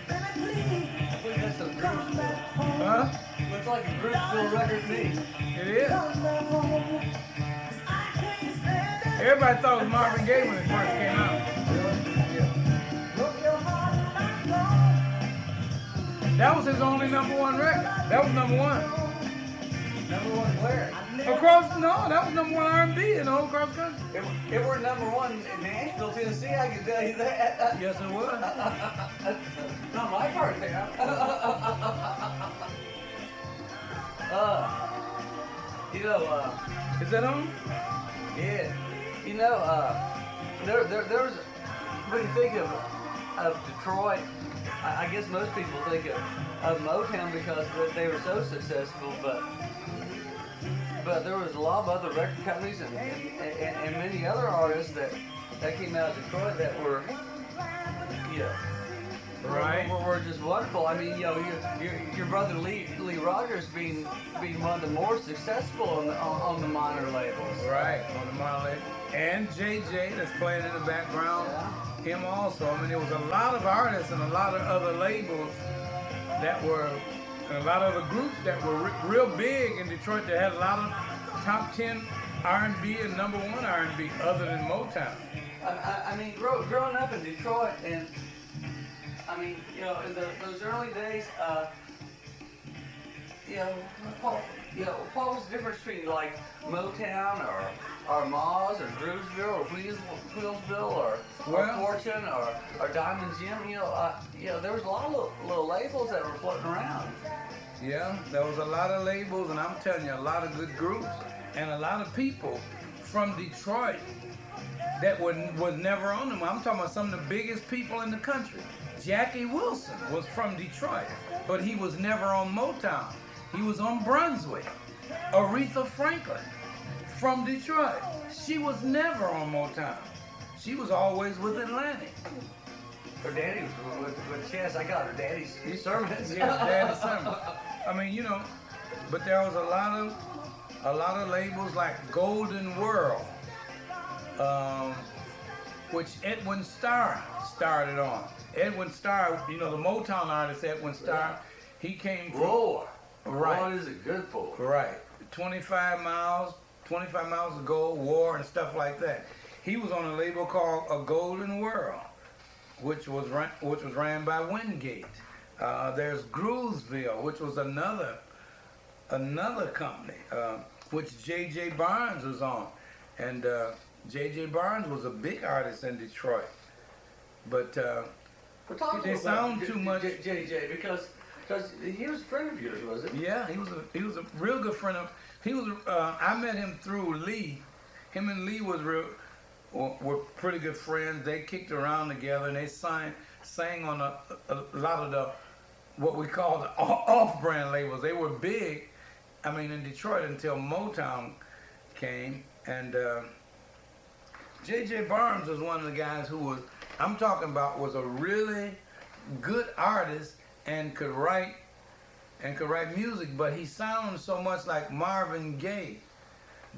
I think that's a Groovesville. Huh? Looks like a Groovesville record to me. It is. Everybody thought it was Marvin Gaye when it first came out. That was his only #1 record. That was #1. Number one where? Across, no, that was #1 R&B in the whole cross country. It were #1 in Nashville, Tennessee, I can tell you that. Yes, it was. Not my part there. Is that on? Yeah. There's, when you think of Detroit, I guess most people think of Motown because they were so successful, but there was a lot of other record companies and many other artists that came out of Detroit that were, Right. were just wonderful. I mean, your brother Lee Rogers being one of the more successful on the minor labels. Right, on the minor label. And JJ that's playing in the background. Yeah. Him also. I mean, there was a lot of artists and a lot of other labels that were, and a lot of other groups that were real big in Detroit that had a lot of top 10 R&B and #1 R&B other than Motown. I mean, growing up in Detroit, and I mean, in those early days, what was the difference between like Motown or Moz or Groovesville or Wheelsville or Fortune or Diamond Jim? There was a lot of little labels that were floating around. Yeah, there was a lot of labels, and I'm telling you, a lot of good groups and a lot of people from Detroit that was never on them. I'm talking about some of the biggest people in the country. Jackie Wilson was from Detroit, but he was never on Motown. He was on Brunswick. Aretha Franklin from Detroit. She was never on Motown. She was always with Atlantic. Her daddy was with Chess. I got her daddy's sermons. Yeah, daddy's sermons. I mean, but there was a lot of labels like Golden World, which Edwin Starr started on. Edwin Starr, the Motown artist Edwin Starr, he came from... Roar. Right. What is it good for? Right. 25 miles to go, War and stuff like that. He was on a label called A Golden World, which was ran by Wingate. There's Groovesville, which was another company, which J.J. Barnes was on. And J.J. Barnes was a big artist in Detroit. But they sound too much. J.J. because he was a friend of yours, was he? Yeah, he was a real good friend of. I met him through Lee. Him and Lee were pretty good friends. They kicked around together and they sang on a lot of the what we call the off-brand labels. They were big, in Detroit until Motown came. And J.J. Barnes was one of the guys who was a really good artist and could write music, but he sounded so much like Marvin Gaye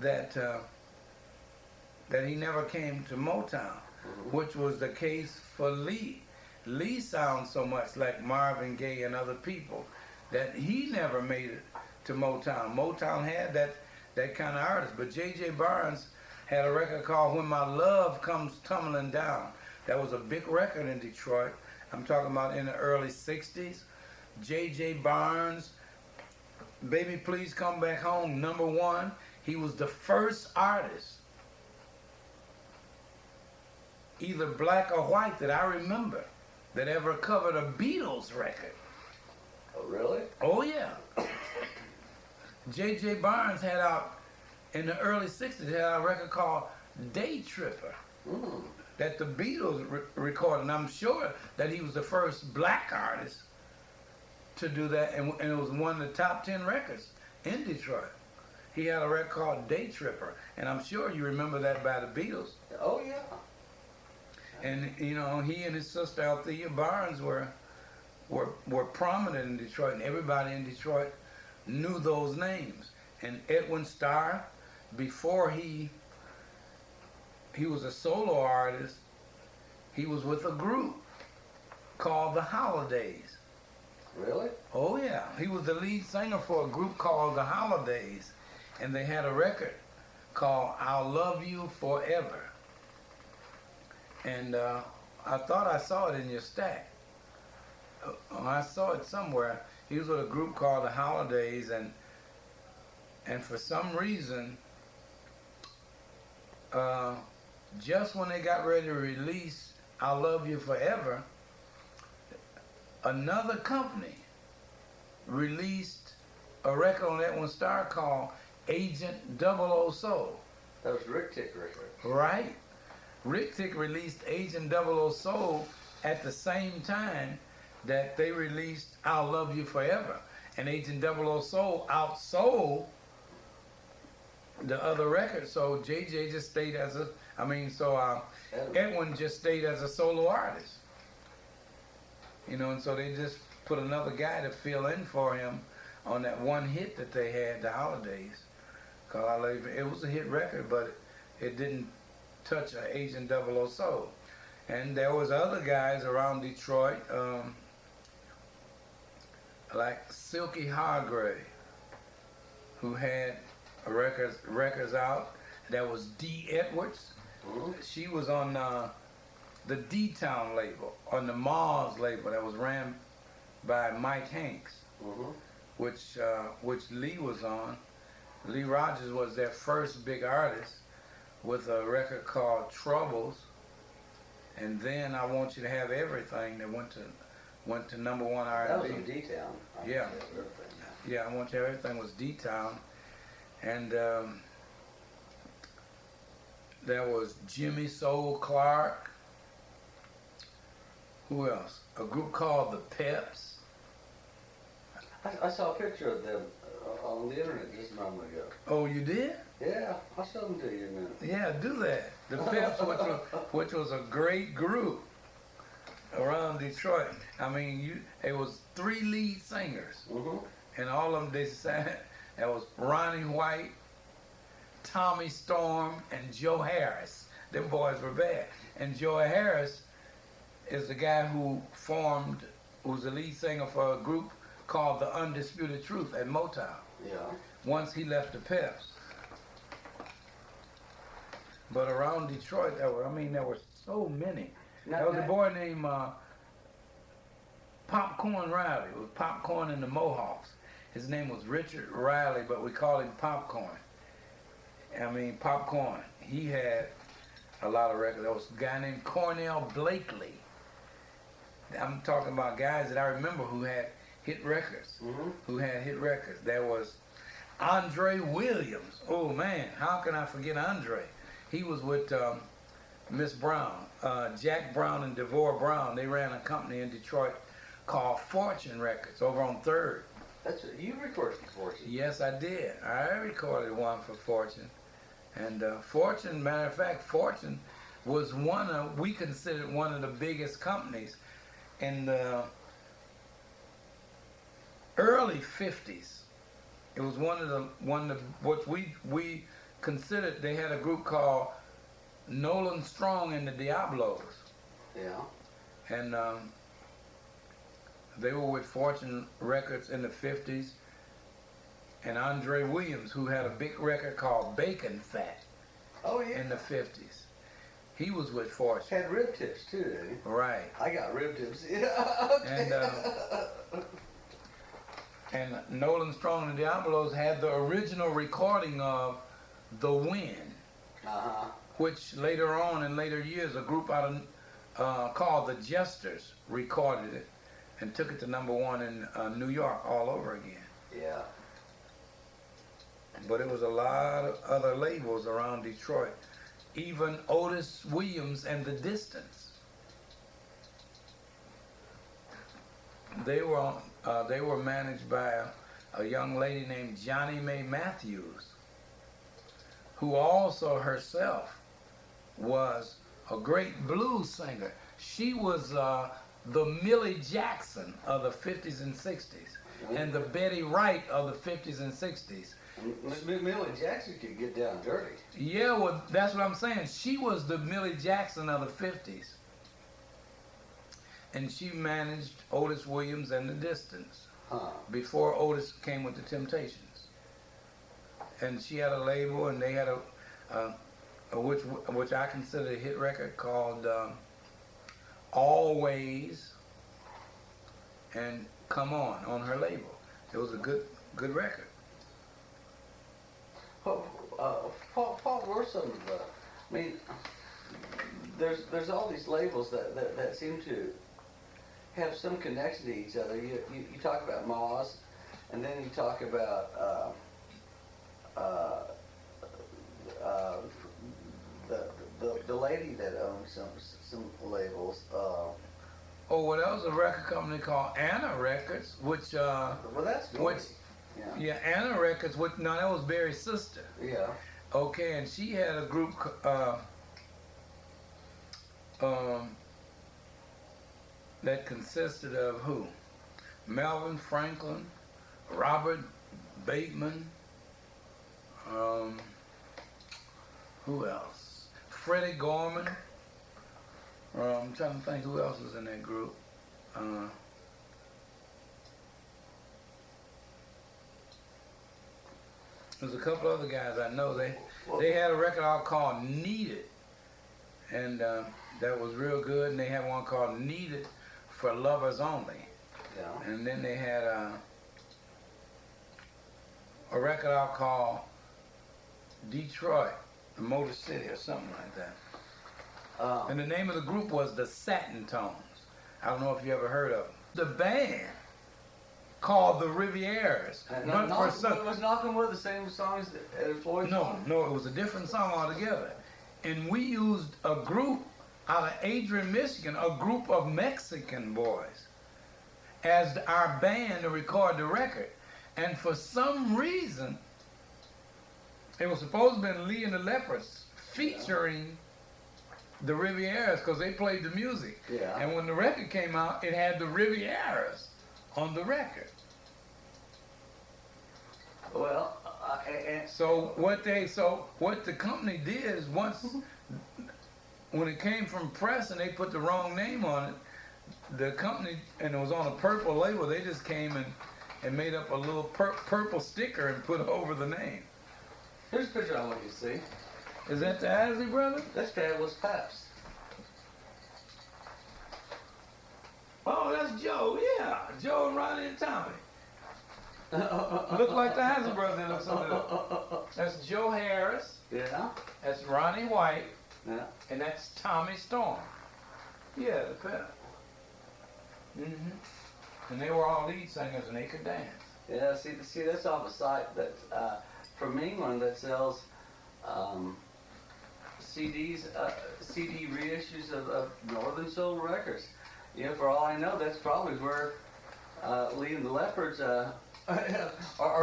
that he never came to Motown, which was the case for Lee. Lee sounds so much like Marvin Gaye and other people that he never made it to Motown. Motown had that kind of artist, but J.J. Barnes had a record called When My Love Comes Tumbling Down. That was a big record in Detroit. I'm talking about in the early 60s. J.J. Barnes, Baby Please Come Back Home, #1. He was the first artist, either black or white, that I remember that ever covered a Beatles record. Oh, really? Oh, yeah. J.J. Barnes had out, in the early 60s, had out a record called Day Tripper. That the Beatles recorded, and I'm sure that he was the first black artist to do that, and it was one of the top 10 records in Detroit. He had a record called Day Tripper, and I'm sure you remember that by the Beatles. Oh, yeah. And, he and his sister Althea Barnes were prominent in Detroit, and everybody in Detroit knew those names. And Edwin Starr, before he was a solo artist, he was with a group called the Holidays. Really? Oh yeah, he was the lead singer for a group called the Holidays, and they had a record called "I'll Love You Forever." And I thought I saw it in your stack. I saw it somewhere. He was with a group called the Holidays, and for some reason, just when they got ready to release "I'll Love You Forever," another company released a record on that one star called Agent 00 Soul. That was Rick Tick record. Right? Rick Tick released Agent 00 Soul at the same time that they released I'll Love You Forever. And Agent 00 Soul outsold the other record. So JJ just stayed as a, Edwin just stayed as a solo artist. You know, and so they just put another guy to fill in for him on that one hit that they had, the Holidays. Called I Love You. It was a hit record, but it didn't touch Agent 00 Soul. And there was other guys around Detroit, like Silky Hargrave, who had records out. That was Dee Edwards. Mm-hmm. She was on the D-Town label, on the Mars label that was ran by Mike Hanks, Mm-hmm. which Lee was on. Lee Rogers was their first big artist with a record called Troubles, and then I Want You to Have Everything that went to number one R&B. That was in D-Town. Yeah. Yeah, I Want You to Have Everything was D-Town. And there was Jimmy Soul Clark. Who else? A group called the Peps. I saw a picture of them on the internet just a moment ago. Oh, you did? Yeah, I'll show them to you in a minute. Yeah, do that. The Peps, which was a great group around Detroit. I mean, it was 3 lead singers, Mm-hmm. and all of them they sang. That was Ronnie White, Tommy Storm, and Joe Harris. Them boys were bad. And Joe Harris is the guy who's the lead singer for a group called The Undisputed Truth at Motown. Yeah. Once he left the Peps. But around Detroit, there were so many. There was a boy named Popcorn Riley. It was Popcorn and the Mohawks. His name was Richard Riley, but we called him Popcorn. Popcorn. He had a lot of records. There was a guy named Cornell Blakely. I'm talking about guys that I remember who had hit records. Mm-hmm. There was Andre Williams. Oh man, how can I forget Andre? He was with Miss Brown, Jack Brown and Devore Brown. They ran a company in Detroit called Fortune Records over on 3rd. You recorded for Fortune. Yes, I did. I recorded one for Fortune. And Fortune, matter of fact, Fortune was we considered one of the biggest companies in the early 50s. It was one of the what we considered. They had a group called Nolan Strong and the Diablos. Yeah. And they were with Fortune Records in the 50s. And Andre Williams, who had a big record called Bacon Fat. Oh yeah. In the 50s. He was with Fortune. Had rib tips too, didn't he? Right. I got rib tips. Yeah. Okay. And Nolan Strong and the Diablos had the original recording of The Wind, which later on, in later years, a group out of called the Jesters recorded it and took it to number one in New York all over again. Yeah. But it was a lot of other labels around Detroit. Even Otis Williams and The Distance. They were managed by a young lady named Mae Matthews, who also herself was a great blues singer. She was the Millie Jackson of the 50s and 60s, and the Betty Wright of the 50s and 60s. Millie Jackson could get down dirty. Yeah, well, that's what I'm saying. She was the Millie Jackson of the 50s. and she managed Otis Williams and the Distance Before before Otis came with the Temptations. And she had a label, and they had which I consider a hit record called Always and Come On her label. It was a good record. What were some of the? I mean, there's all these labels that seem to have some connection to each other. You talk about Moz, and then you talk about the lady that owned some labels. Well, that was a record company called Anna Records, which Well, that's good. yeah, Anna Records, which no, that was Barry's sister. Yeah. Okay, and she had a group that consisted of who? Melvin Franklin, Robert Bateman, who else? Freddie Gorman. I'm trying to think who else was in that group. There's a couple other guys I know. They had a record out called Need It, and that was real good. And they had one called Need It for Lovers Only. Yeah. And then they had a record out called Detroit, the Motor City, or something like that. And the name of the group was the Satin Tones. I don't know if you ever heard of them. The band called the Rivieras. Was Knockin' Wood the same songs that Floyd? No, it was a different song altogether. And we used a group out of Adrian, Michigan, a group of Mexican boys, as our band to record the record. And for some reason, it was supposed to have been Lee and the Leopards featuring the Rivieras, because they played the music. Yeah. And when the record came out, it had the Rivieras on the record. Well, So what the company did is once when it came from press and they put the wrong name on it, the company, and it was on a purple label, they just came and made up a little purple sticker and put over the name. Here's a picture I want you to see. Is that the Isley Brothers? That's Fabulous Paps. Oh, that's Joe, yeah. Joe, Ronnie, and Tommy. Look like the Isley Brothers. They look something. That's Joe Harris. Yeah. That's Ronnie White. Yeah. And that's Tommy Storm. Yeah, the Pep. And they were all lead singers and they could dance. Yeah. See, that's off a site that from England that sells CDs, CD reissues of Northern Soul records. You know, for all I know, that's probably where Lee and the Leopards are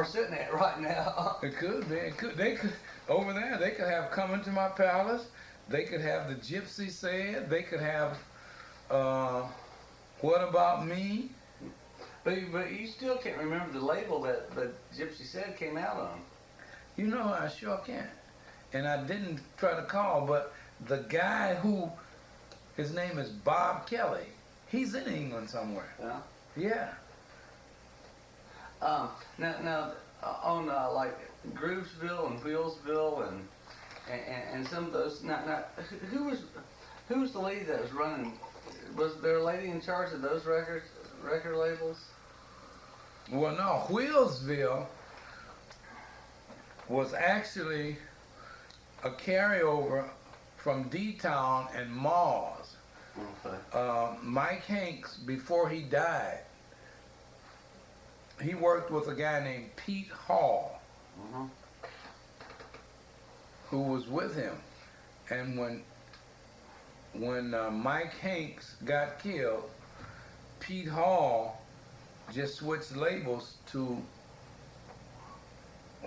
sitting at right now. It could be. They could over there. They could have Come Into My Palace. They could have The Gypsy Said. They could have What About Me? But you still can't remember the label that the Gypsy Said came out on. You know, I sure can't. And I didn't try to call, but the guy his name is Bob Kelly. He's in England somewhere. Yeah. Yeah. Now on like Groovesville and Wheelsville and some of those. Now who was the lady that was running? Was there a lady in charge of those record labels? Well, no. Wheelsville was actually a carryover from D-Town and Moz. Okay. Mike Hanks, before he died, he worked with a guy named Pete Hall, who was with him. And when Mike Hanks got killed, Pete Hall just switched labels to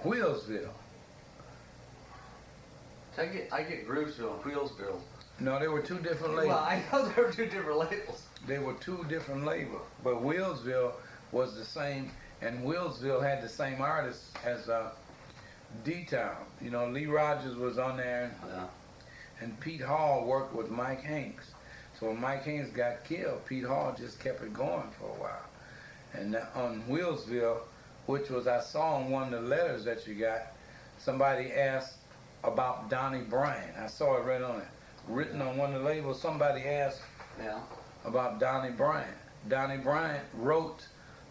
Wheelsville. I get Groovesville and Wheelsville. No, they were two different labels. Well, I know there were two different labels. They were two different labels, but Wheelsville was the same, and Wheelsville had the same artists as D-Town. You know, Lee Rogers was on there, Yeah. and Pete Hall worked with Mike Hanks. So when Mike Haynes got killed, Pete Hall just kept it going for a while. And on Wheelsville, which was I saw in one of the letters that you got, somebody asked about Donnie Bryant. I saw it written on one of the labels. Somebody asked about Donnie Bryant. Donnie Bryant wrote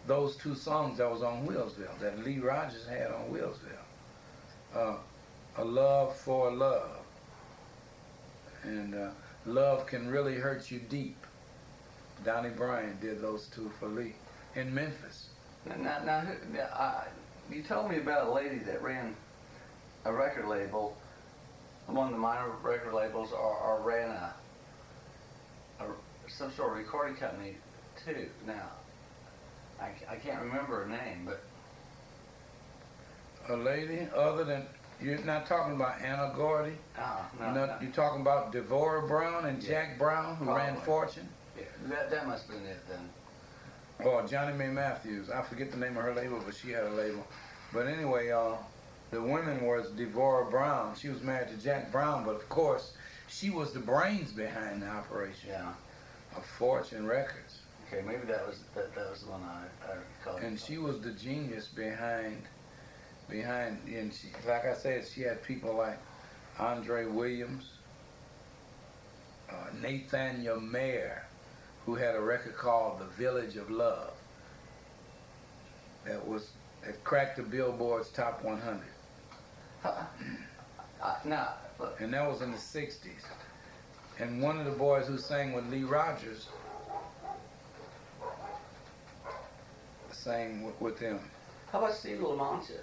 those two songs that was on Wheelsville, that Lee Rogers had on Wheelsville. A Love for a Love. And Love Can Really Hurt You Deep. Donnie Bryant did those two for Lee in Memphis. Now, you told me about a lady that ran a record label, one of the minor record labels, or ran some sort of recording company too. Now, I can't remember her name, but a lady other than, you're not talking about Anna Gordy? No. You're talking about Devorah Brown and Jack Brown, who ran Fortune? Yeah, that must have been it then. Or Johnny Mae Matthews. I forget the name of her label, but she had a label. But anyway, the woman was Devorah Brown. She was married to Jack Brown, but of course, she was the brains behind the operation of Fortune Records. Okay, maybe that was the one I recall. And she was the genius behind, and she, like I said, she had people like Andre Williams, Nathaniel Mayer, who had a record called The Village of Love that cracked the Billboard's top 100. And that was in the 60s. And one of the boys who sang with Lee Rogers sang with him. How about Steve LaMancha?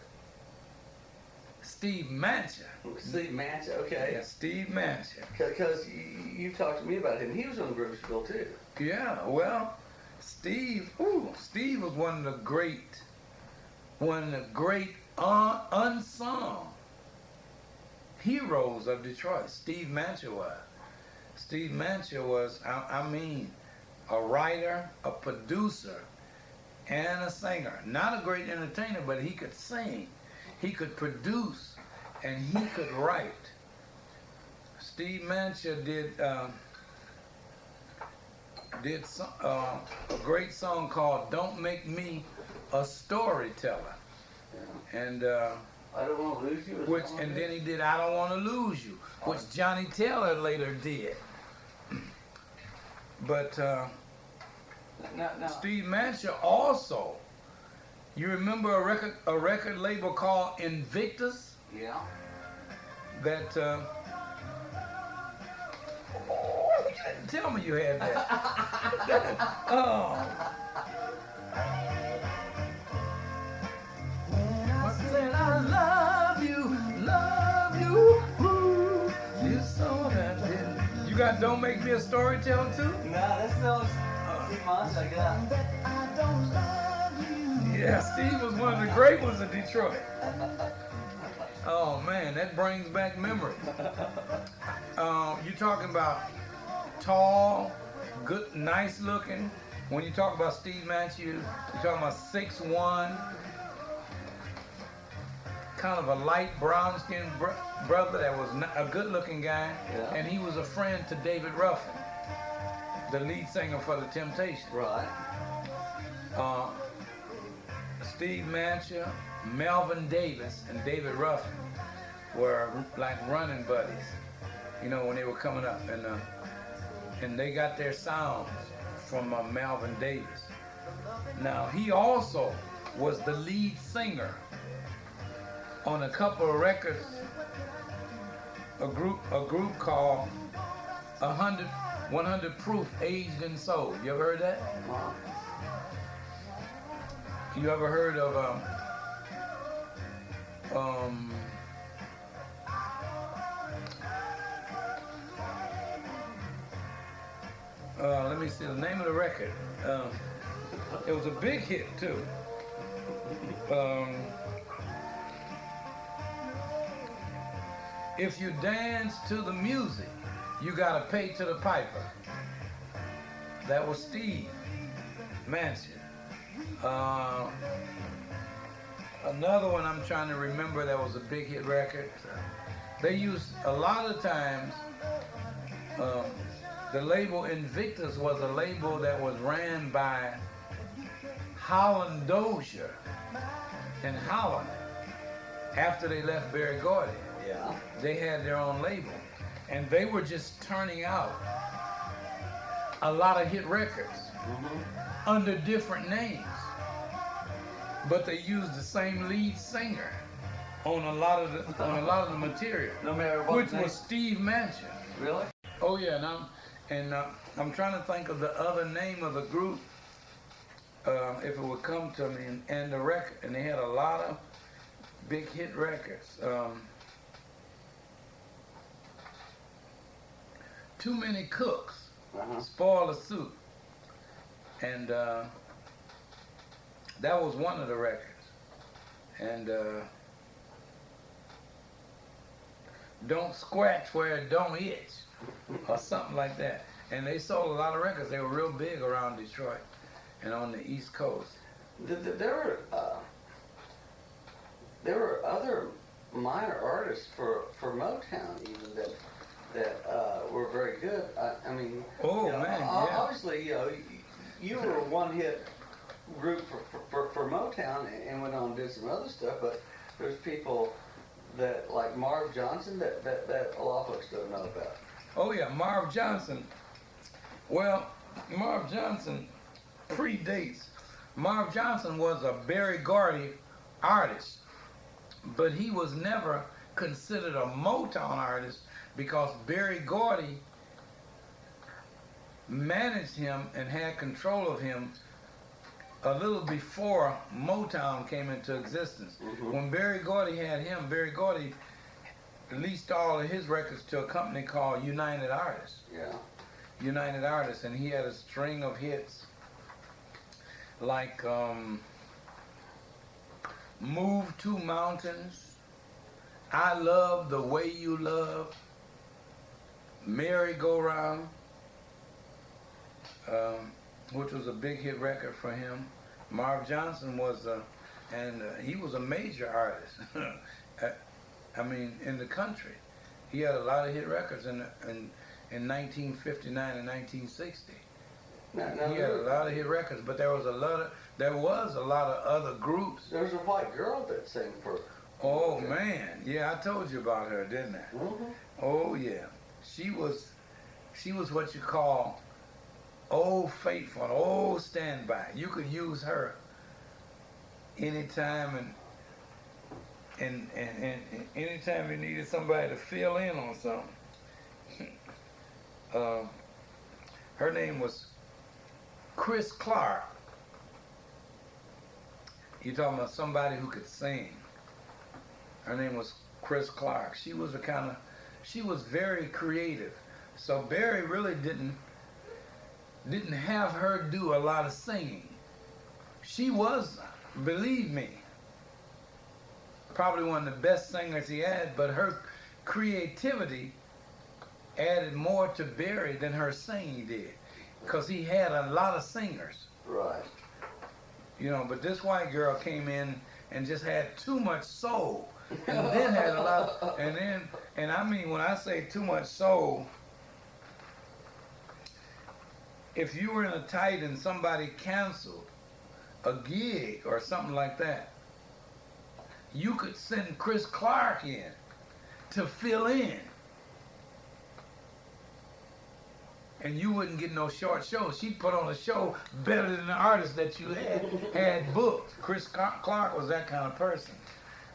Steve Mansha. Steve Mansha, okay. Yeah, Steve Mansha. Because you talked to me about him. He was on Groovesville too. Yeah, well, Steve was one of the great unsung heroes of Detroit. Steve Mansha was. Steve Mansha was, I mean, a writer, a producer, and a singer. Not a great entertainer, but he could sing, he could produce, and he could write. Steve Mansha did a great song called "Don't Make Me a Storyteller," and I Don't Want to Lose You. And then he did "I Don't Want to Lose You," which Johnny Taylor later did. But Steve Mansha also, you remember a record label called Invictus? Yeah. That you didn't tell me you had that. I said I love you, ooh, this song I did. You got "Don't Make Me a Storyteller" too? No, that's no Steve Mansha I got. Yeah, Steve was one of the great ones in Detroit. Oh man, that brings back memories. You're talking about tall, good, nice looking. When you talk about Steve Mansha, you're talking about 6'1", kind of a light brown skinned brother that was a good looking guy. Yeah. And he was a friend to David Ruffin, the lead singer for The Temptations. Right. Steve Mansha, Melvin Davis, and David Ruffin were like running buddies, you know, when they were coming up, and they got their sounds from Melvin Davis. Now he also was the lead singer on a couple of records, a group called 100 Proof Aged and Sold. You ever heard that? You ever heard of let me see the name of the record. It was a big hit too. If you dance to the music, you gotta pay to the piper. That was Steve Mansha. Another one I'm trying to remember that was a big hit record. They used a lot of times The label Invictus was a label that was ran by Holland Dozier in Holland. After they left Berry Gordy, Yeah. they had their own label. And they were just turning out a lot of hit records under different names. But they used the same lead singer on a lot of the material. No matter what Which name? was Steve Mansha. Really? Oh yeah, and I'm trying to think of the other name of the group, if it would come to me, and the record, and they had a lot of big hit records. Too Many Cooks, Spoil the Soup, and that was one of the records. And Don't Scratch Where It Don't Itch, or something like that. And they sold a lot of records. They were real big around Detroit and on the East Coast. There were other minor artists for Motown even that were very good. I mean, Oh, man, yeah. Obviously, you were a one-hit group for Motown and went on and did some other stuff. But there's people that like Marv Johnson that a lot of folks don't know about. Oh yeah, Marv Johnson. Well, Marv Johnson predates. Marv Johnson was a Berry Gordy artist, but he was never considered a Motown artist because Berry Gordy managed him and had control of him a little before Motown came into existence. When Berry Gordy had him, Berry Gordy released all of his records to a company called United Artists. Yeah. United Artists, and he had a string of hits like Move to Mountains, I Love the Way You Love, Merry Go Round, which was a big hit record for him. Marv Johnson was, he was a major artist. I mean, in the country, he had a lot of hit records in 1959 and 1960. He had a lot of hit records, but there was a lot of other groups. There was a white girl that sang for. Oh man, yeah, I told you about her, didn't I? Oh yeah, she was what you call old faithful, old standby. You could use her anytime and anytime you needed somebody to fill in on something. Her name was Chris Clark. You're talking about somebody who could sing. Her name was Chris Clark. She was very creative. So Berry really didn't have her do a lot of singing. She was, believe me, probably one of the best singers he had, but her creativity added more to Berry than her singing did, because he had a lot of singers. Right. You know, but this white girl came in and just had too much soul, and then had a lot, and I mean, when I say too much soul, if you were in a tight and somebody canceled a gig or something like that, you could send Chris Clark in to fill in. And you wouldn't get no short show. She'd put on a show better than the artist that you had booked. Chris Clark was that kind of person.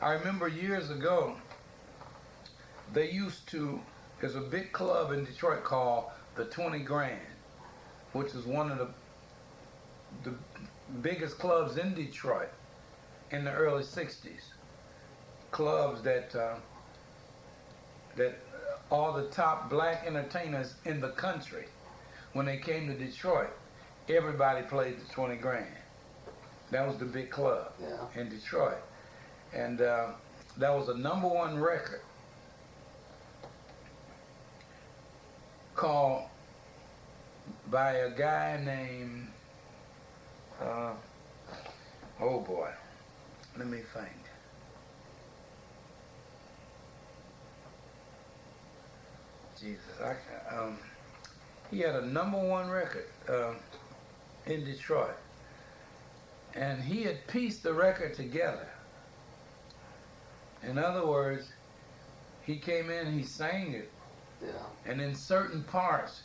I remember years ago, there's a big club in Detroit called the 20 Grand, which is one of the biggest clubs in Detroit in the early 60s. Clubs that all the top black entertainers in the country, when they came to Detroit, everybody played the 20 Grand. That was the big club in Detroit. And that was a #1 record called by a guy named, oh boy, let me think. Jesus, he had a #1 record in Detroit. And he had pieced the record together. In other words, he came in, he sang it, and in certain parts,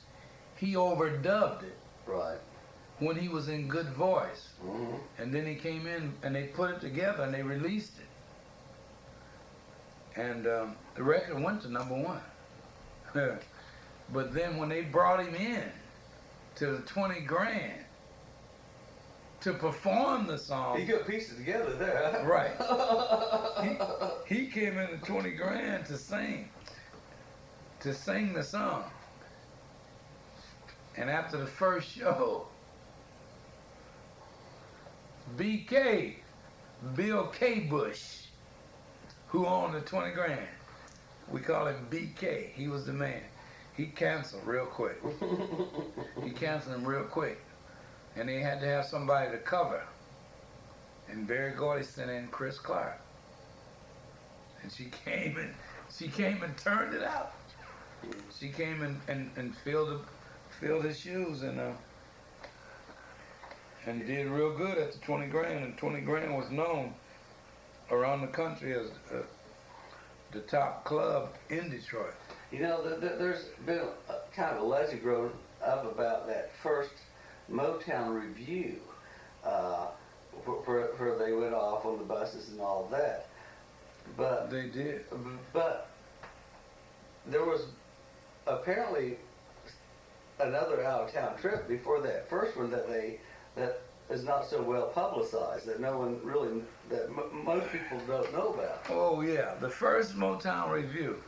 he overdubbed it. Right. When he was in good voice. And then he came in and they put it together and they released it. And the record went to #1. But then when they brought him in to the 20 grand to perform the song. He got pieces together there. Right. He came in at 20 grand to sing the song. And after the first show, BK, Bill K. Bush, who owned the 20 grand, we call him BK. He was the man. He canceled real quick. He canceled him real quick. And they had to have somebody to cover. And Berry Gordy sent in Chris Clark. And she came and turned it out. She came and filled his shoes and did real good at the 20 grand. And 20 grand was known around the country as the top club in Detroit. You know, there's been kind of a legend grown up about that first Motown review, where they went off on the buses and all of that. But they did. But there was apparently another out-of-town trip before that first one that is not so well publicized, that no one really, most people don't know about. Oh yeah, the first Motown review.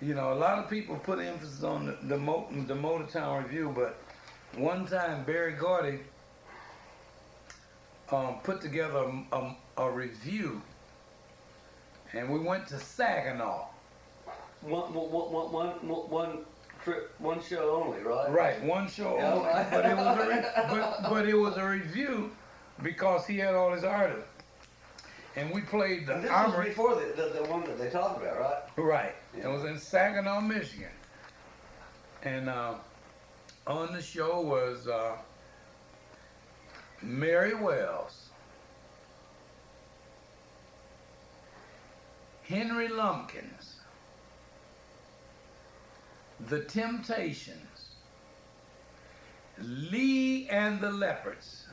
You know, a lot of people put emphasis on the Motown review, but one time Berry Gordy put together a review, and we went to Saginaw. One trip, one show only, right? Right, one show only. Right. But it was a review because he had all his artists. And we played the this Armory. was before the one that they talked about, right? Right. Yeah. It was in Saginaw, Michigan. And on the show was Mary Wells, Henry Lumpkins, The Temptations, Lee and the Leopards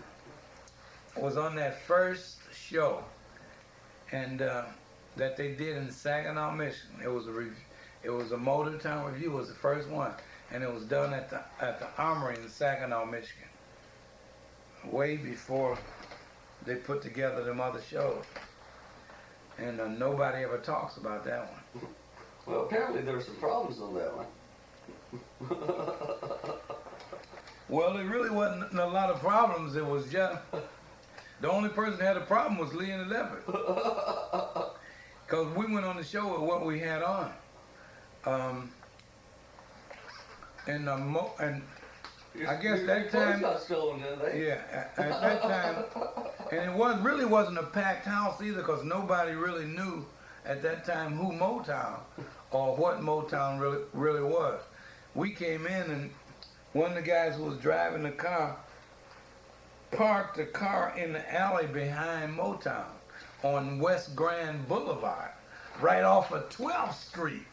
was on that first show, and that they did in Saginaw, Michigan. It was a Motown review. It was the first one, and it was done at the Armory in Saginaw, Michigan, way before they put together them other shows. And nobody ever talks about that one. Well, apparently there were some problems on that one. Well, there really wasn't a lot of problems. It was just the only person that had a problem was Lee and the Leopard, because we went on the show with what we had on, and I guess that time, got stolen, didn't they? yeah, at that time, and it really wasn't a packed house either, because nobody really knew at that time who Motown or what Motown really was. We came in, and one of the guys who was driving the car parked the car in the alley behind Motown on West Grand Boulevard, right off of 12th Street.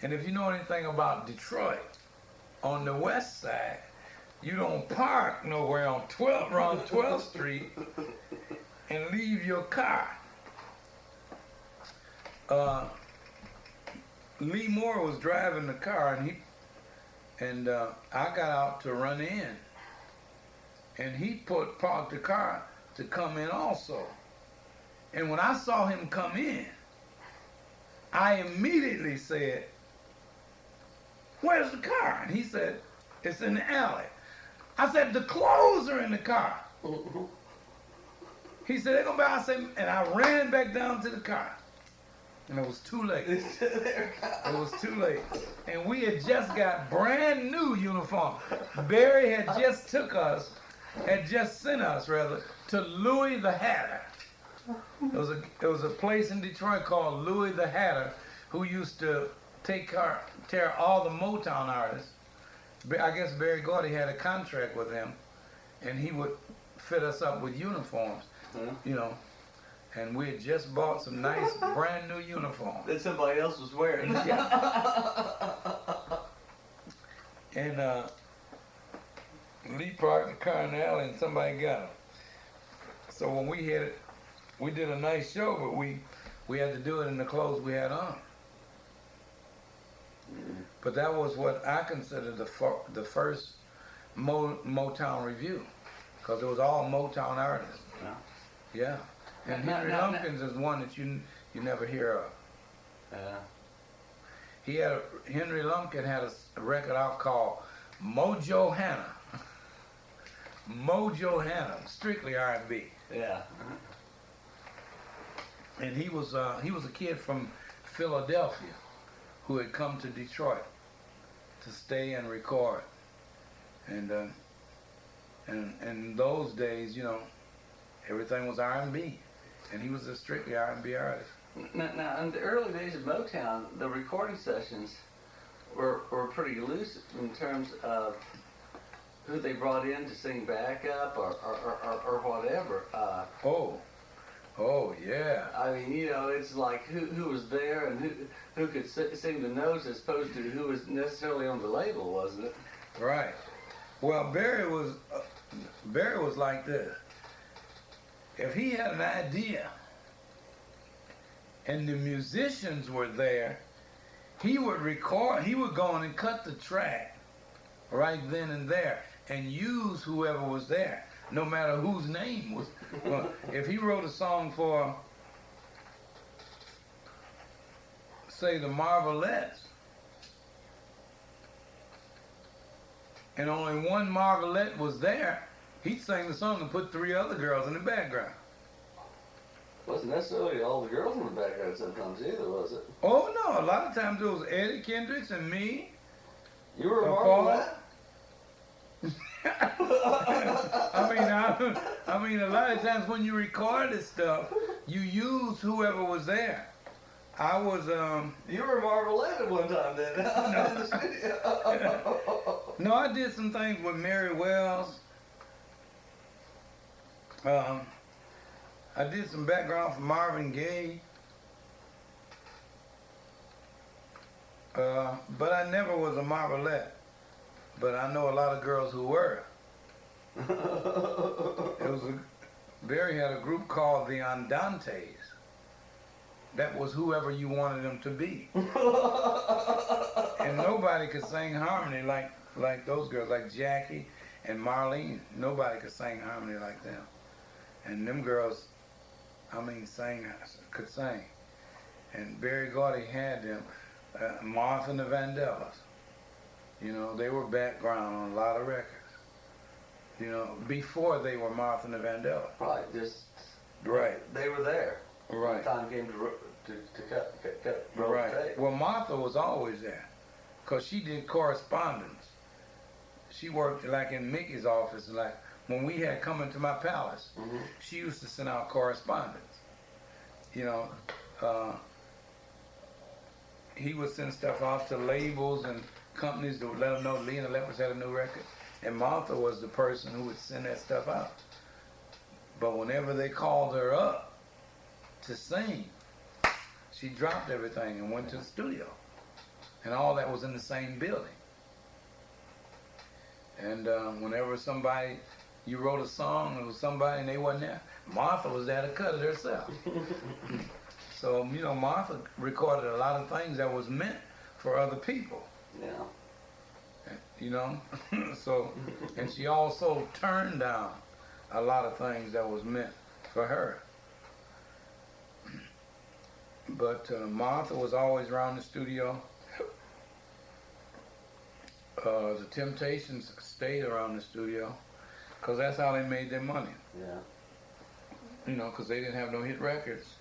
And if you know anything about Detroit, on the west side, you don't park nowhere on 12th Street and leave your car. Lee Moore was driving the car, and I got out to run in, and he parked the car to come in also. And when I saw him come in, I immediately said, "Where's the car?" And he said, "It's in the alley." I said, "The clothes are in the car." He said, "They're gonna be." I said, and I ran back down to the car. And it was too late. It was too late. And we had just got brand new uniforms. Barry had just sent us to Louis the Hatter. There was a place in Detroit called Louis the Hatter, who used to tear all the Motown artists. I guess Berry Gordy had a contract with him, and he would fit us up with uniforms, you know. And we had just bought some nice brand new uniforms. That somebody else was wearing. Yeah. And Lee parked the car in the alley and somebody got him. So when we hit it, we did a nice show, but we had to do it in the clothes we had on. But that was what I consider the first Motown review, because it was all Motown artists. Yeah. And Henry Lumpkins is one that you never hear of. Yeah. Henry Lumpkin had a record out called Mojo Hannah. Mojo Hannah, strictly R&B. Yeah. And he was a kid from Philadelphia who had come to Detroit to stay and record. And in those days, you know, everything was R&B, and he was a strictly R&B artist. Now, in the early days of Motown, the recording sessions were pretty loose in terms of who they brought in to sing backup or whatever. Oh yeah. I mean, you know, it's like who was there and who could sing the notes as opposed to who was necessarily on the label, wasn't it? Right. Well, Barry was like this. If he had an idea and the musicians were there, he would record, he would go in and cut the track right then and there and use whoever was there, no matter whose name was. Well, if he wrote a song for, say, the Marvelettes, and only one Marvelette was there, he'd sing the song and put 3 other girls in the background. Wasn't necessarily all the girls in the background sometimes either, was it? Oh no, a lot of times it was Eddie Kendricks and me. You were a Marvelette? I mean, a lot of times when you record this stuff, you use whoever was there. I was You were a Marvelette at one time then. In the studio. No, I did some things with Mary Wells. I did some background for Marvin Gaye. But I never was a Marvelette. But I know a lot of girls who were. Barry had a group called the Andantes. That was whoever you wanted them to be. And nobody could sing harmony like those girls, like Jackie and Marlene. Nobody could sing harmony like them. And them girls, could sing. And Berry Gordy had them. Martha and the Vandellas. You know, they were background on a lot of records. You know, before they were Martha and the Vandellas. Right, just right. They were there. Right. The time came to cut roll right. tape. Well, Martha was always there, cause she did correspondence. She worked like in Mickey's office, like when we had come into my palace. Mm-hmm. She used to send out correspondence. You know, he would send stuff out to labels and companies to let them know Lee and the Lepers had a new record. And Martha was the person who would send that stuff out. But whenever they called her up to sing, she dropped everything and went to the studio. And all that was in the same building. And whenever you wrote a song, it was somebody and they wasn't there, Martha was there to cut it herself. So, you know, Martha recorded a lot of things that was meant for other people. Yeah. You know? So, and she also turned down a lot of things that was meant for her. But Martha was always around the studio. The Temptations stayed around the studio because that's how they made their money. Yeah. You know, because they didn't have no hit records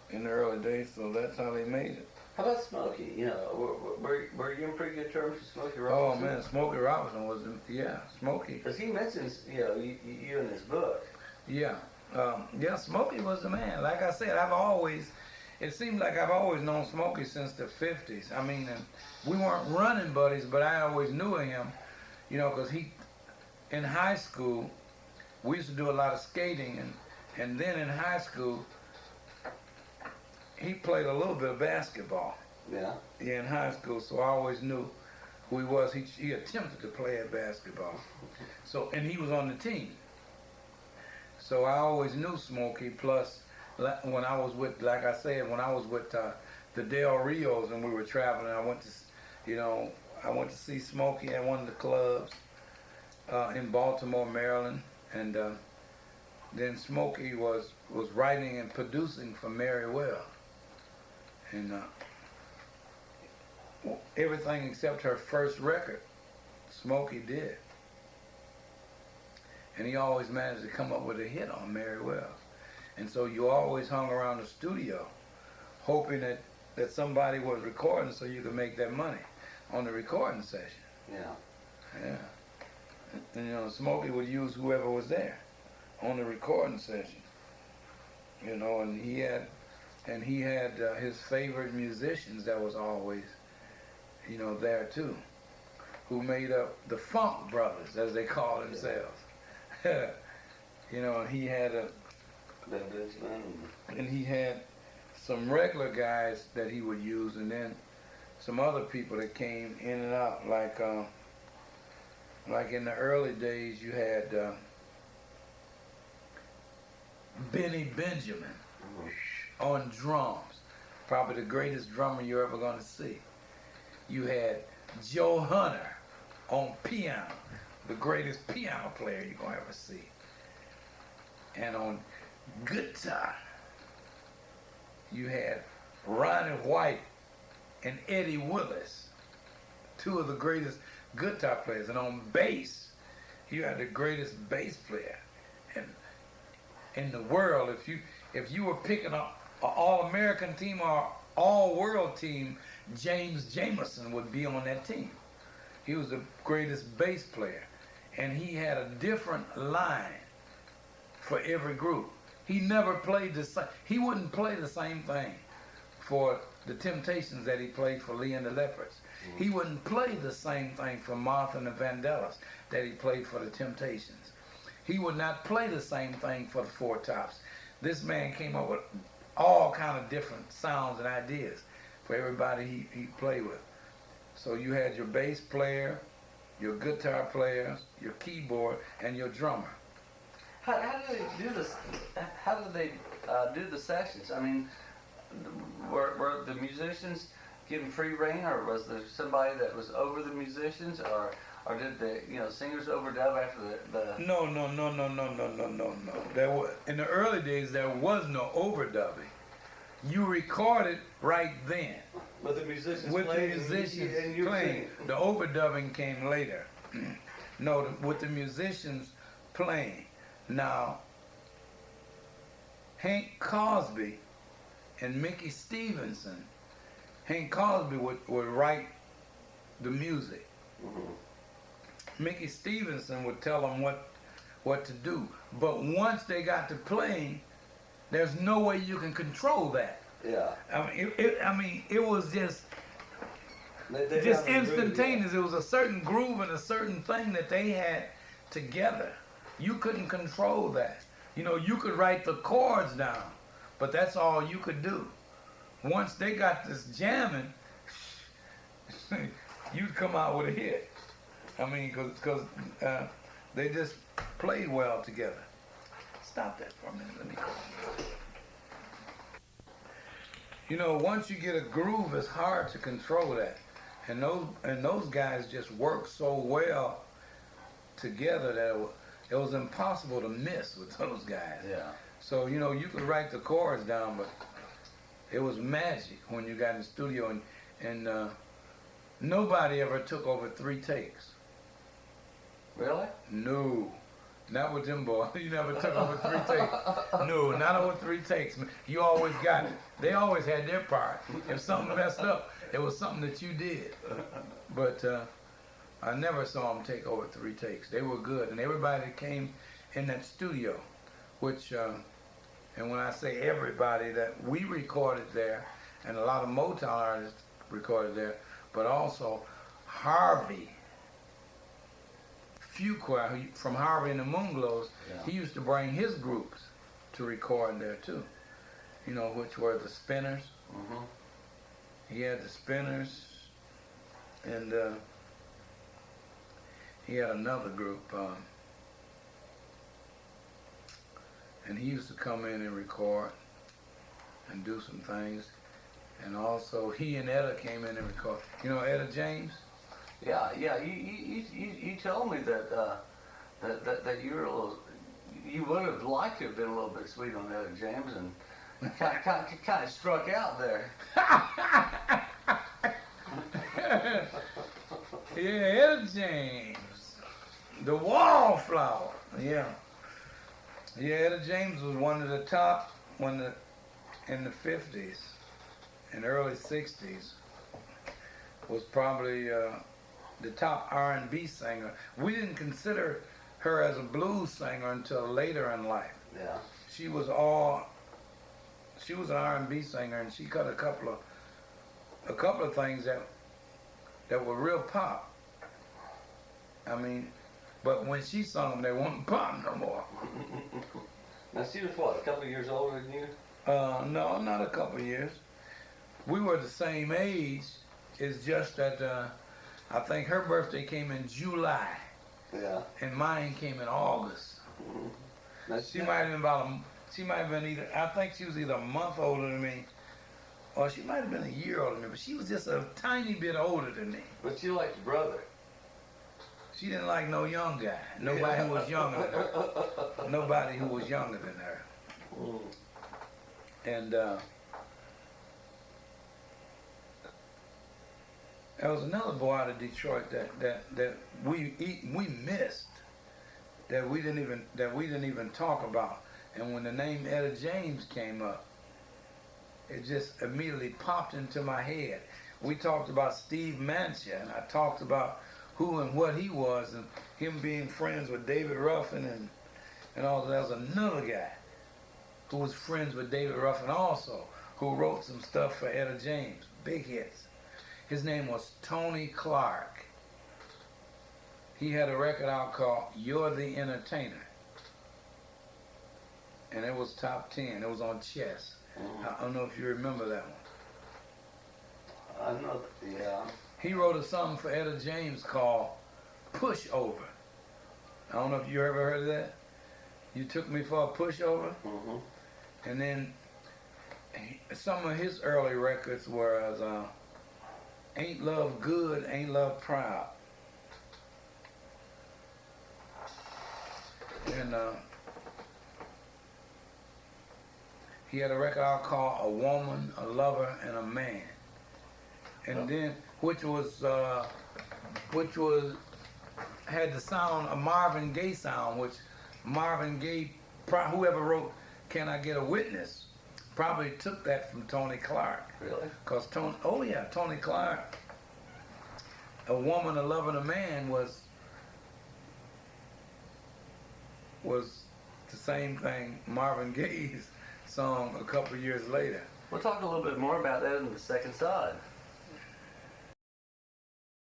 in the early days, so that's how they made it. How about Smokey? You know, were you in pretty good terms with Smokey Oh Robinson? man, Smokey Robinson was, Smokey. Because he mentions, you in his book. Yeah, Smokey was the man. Like I said, I've always it seems like I've always known Smokey since the 50s. I mean, and we weren't running buddies, but I always knew of him, you know, because he, in high school, we used to do a lot of skating, and then in high school, he played a little bit of basketball. Yeah. Yeah, in high school, so I always knew who he was. He attempted to play at basketball, so, and he was on the team. So I always knew Smokey. Plus, when I was with, like I said, when I was with the Del Rios and we were traveling, I went to, you know, I went to see Smokey at one of the clubs in Baltimore, Maryland, and then Smokey was writing and producing for Mary Well, and everything except her first record, Smokey did. And he always managed to come up with a hit on Mary Wells. And so you always hung around the studio hoping that somebody was recording so you could make that money on the recording session. Yeah. Yeah. And you know, Smokey would use whoever was there on the recording session. You know, and he had his favorite musicians that was always, you know, there too, who made up the Funk Brothers, as they call themselves. You know, and he had some regular guys that he would use, and then some other people that came in and out, like in the early days you had Benny Benjamin on drums, probably the greatest drummer you're ever going to see. You had Joe Hunter on piano, the greatest piano player you're going to ever see. And on guitar, you had Ronnie White and Eddie Willis, two of the greatest guitar players. And on bass, you had the greatest bass player in the world. If you were picking up an all-American team or all-world team, James Jamerson would be on that team. He was the greatest bass player. And he had a different line for every group. He never played the same. He wouldn't play the same thing for the Temptations that he played for Lee and the Leopards. Mm-hmm. He wouldn't play the same thing for Martha and the Vandellas that he played for the Temptations. He would not play the same thing for the Four Tops. This man came up with all kind of different sounds and ideas for everybody he played with. So you had your bass player, your guitar players, your keyboard, and your drummer. How do they do this? How do they do the sessions? I mean, were the musicians given free rein, or was there somebody that was over the musicians, or did the singers overdub after the? No. There was, in the early days there was no overdubbing. You recorded right then. But the musicians with played, the musicians and you playing. The overdubbing came later. No, with the musicians playing. Now, Hank Crosby and Mickey Stevenson, Hank Crosby would write the music. Mm-hmm. Mickey Stevenson would tell them what to do. But once they got to playing, there's no way you can control that. Yeah. I mean, it was just instantaneous. It was a certain groove and a certain thing that they had together. You couldn't control that. You could write the chords down, but that's all you could do. Once they got this jamming, you'd come out with a hit. I mean, because they just played well together. Stop that for a minute. Let me go. Once you get a groove, it's hard to control that. And those guys just work so well together that it was impossible to miss with those guys. Yeah. So, you could write the chords down, but it was magic when you got in the studio, and nobody ever took over 3 takes. Really? No. Not with them boys. You never took over 3 takes. No, not over 3 takes. You always got it. They always had their part. If something messed up, it was something that you did. But I never saw them take over 3 takes. They were good. And everybody that came in that studio, which And when I say everybody, that we recorded there, and a lot of Motown artists recorded there, but also Harvey Fuqua from Harvey and the Moonglows, he used to bring his groups to record there too. You know, which were the Spinners. Mm-hmm. He had the Spinners, and he had another group, and he used to come in and record and do some things. And also, he and Etta came in and recorded. You know Etta James? Yeah. You told me that that you were a little, you would have liked to have been a little bit sweet on Etta James, and kind of struck out there. Yeah, Etta James, the Wallflower. Yeah, Etta James was one of the top in the 50s and early 60s. Was probably the top R&B singer. We didn't consider her as a blues singer until later in life. Yeah. She was an R&B singer, and she cut a couple of things that were real pop. I mean, but when she sung them, they weren't pop no more. Now she was what, a couple of years older than you? No, not a couple of years. We were the same age. It's just that I think her birthday came in July. Yeah. And mine came in August. Mm-hmm. Now She might have been either, I think she was either a month older than me, or she might have been a year older than me, but she was just a tiny bit older than me. But you liked your brother. She didn't like no young guy. Nobody who was younger than her. Nobody who was younger than her. Mm. And there was another boy out of Detroit that we missed, that we didn't even talk about. And when the name Etta James came up, it just immediately popped into my head. We talked about Steve Mansha, and I talked about who and what he was, and him being friends with David Ruffin and all that. There was another guy who was friends with David Ruffin also, who wrote some stuff for Etta James, big hits. His name was Tony Clark. He had a record out called You're the Entertainer. And it was top 10. It was on Chess. Mm-hmm. I don't know if you remember that one. I know, yeah. He wrote a song for Etta James called Pushover. I don't know if you ever heard of that. You Took Me for a Pushover. Mm-hmm. And then some of his early records were Ain't Love Good, Ain't Love Proud. And he had a record out called A Woman, a Lover, and a Man. And then, which had the sound, a Marvin Gaye sound, which Marvin Gaye, whoever wrote Can I Get a Witness, probably took that from Tony Clark. Really? Because Tony Clark, A Woman, a Lover, and a Man was the same thing Marvin Gaye's song a couple of years later. We'll talk a little bit more about that in the second side.